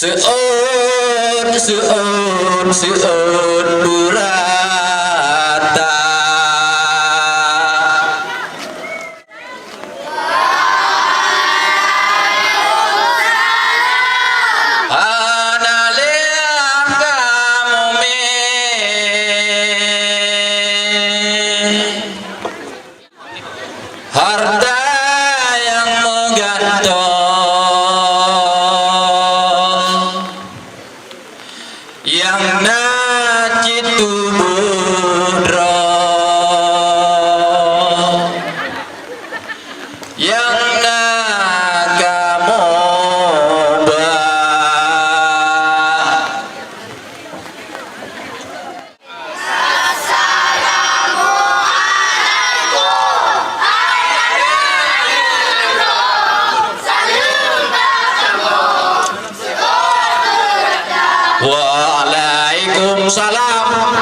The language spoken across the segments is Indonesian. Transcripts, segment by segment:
Seun burata analeang kamu me harta yang menggantung yang nacitu budro yang nagamoba Waalaikumsalam.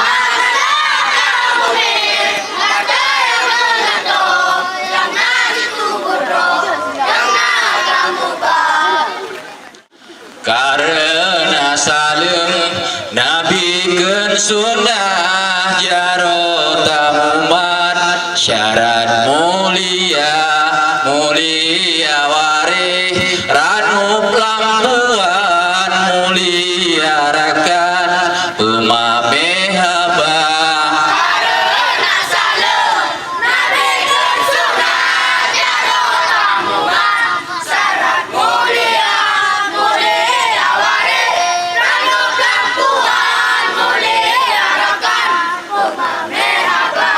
Karena salim nabikeun sunnah jarota umat syarat mulia mulia warih ranup lampuan mulia rakan umame haba karena salim nabikeun sunnah jarota umat syarat mulia mulia warih ranup lampuan mulia rakan umame haba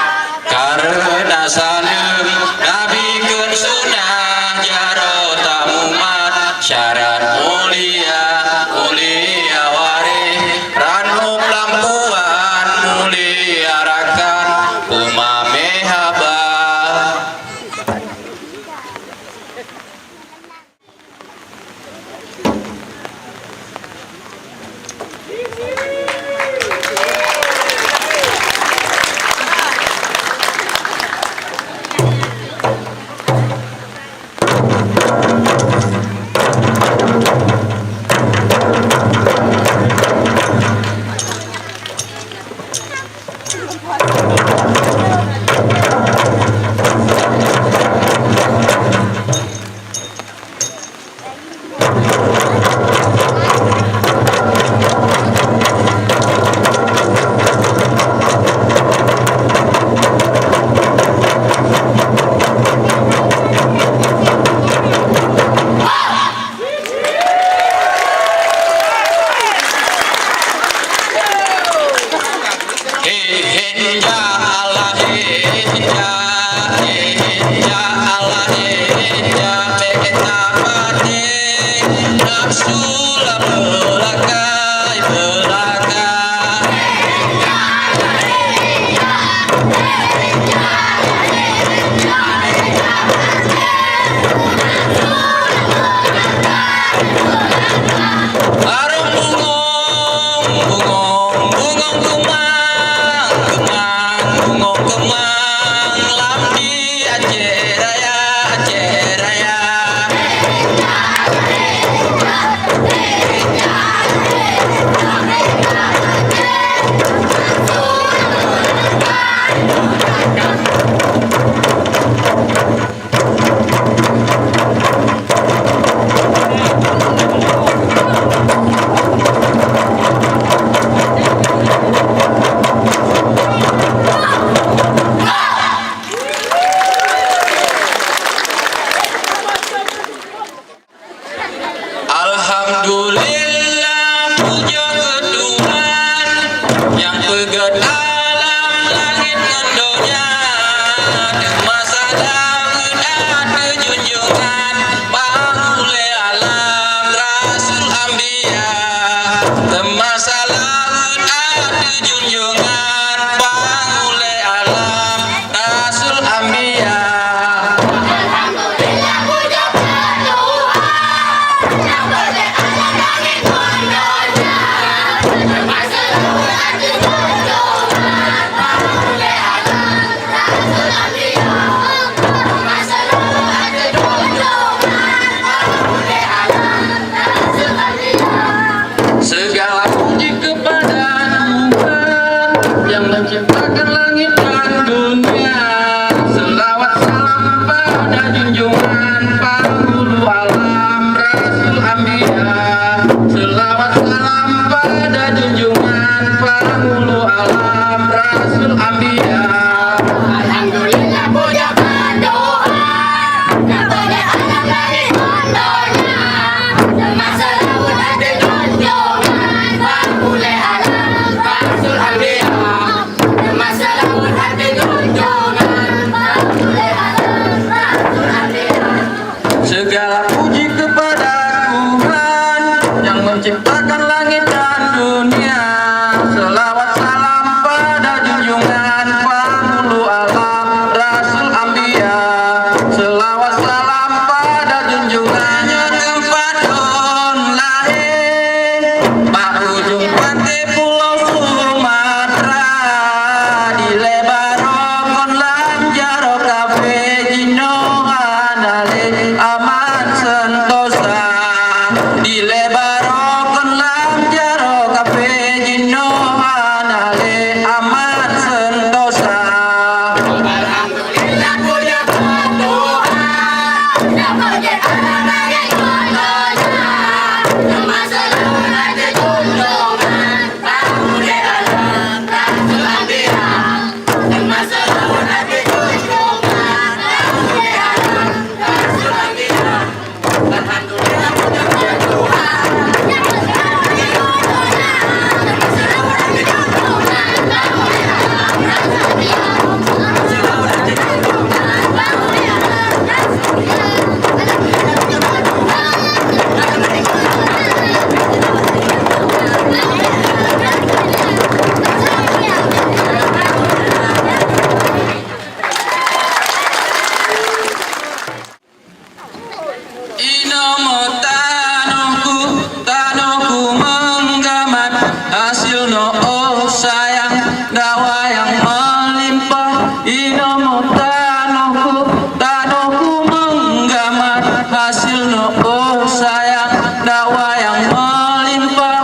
karena salim nabikeun sunnah jarota umat syarat mulia mulia warih ranup lampuan mulia rakan umame haba Alhamdulillah puja ketuhan yang pegat alam langit ngendonya masa daun ada junjungan pangule alam rasul ambia masa laut ada junjungan pangule alam rasul ambia alhamdulillah puja ketuhan yang pegat alam langit menciptakan langit dan dunia. Selawat salam pada junjungan penghulu alam Rasul Ambia. Selawat salam pada junjungannya tempat don lahir, Pak ujung pantai Pulau Sumatera. Di lebarokon lam jaro kafe jino hanale aman sentosa. Di lebarokon lam jaro kafe jino hanale aman sentosa. Alhamdulillah puja Tuhan, dapat anak yang berdoa, cuma selalu ada junjungan pemuda alam Rasul Ambia, cuma selalu ada junjungan pemuda alam Rasul Ambia. Alhamdulillah puja Tuhan, dapat anak yang berdoa, cuma selalu ada junjungan pemuda alam Rasul Ambia. Inomo tanoku menggamat hasil no oh sayang dawa yang melimpah. Inomo tanoku menggamat hasil no oh sayang dawa yang melimpah.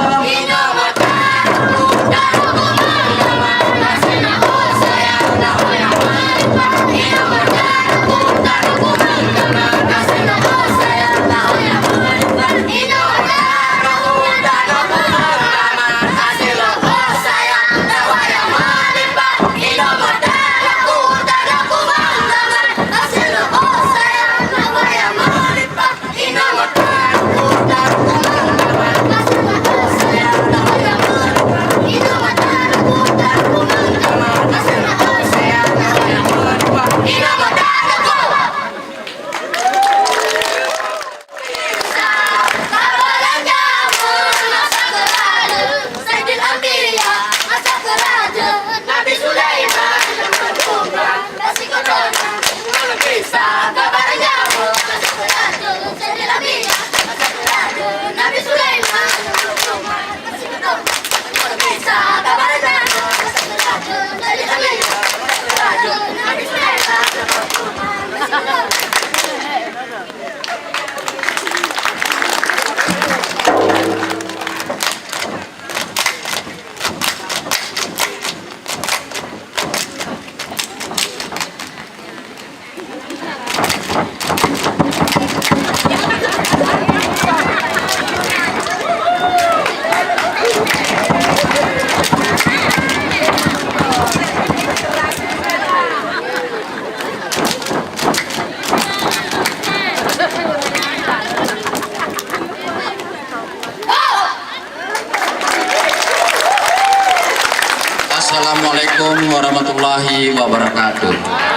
Assalamualaikum warahmatullahi wabarakatuh.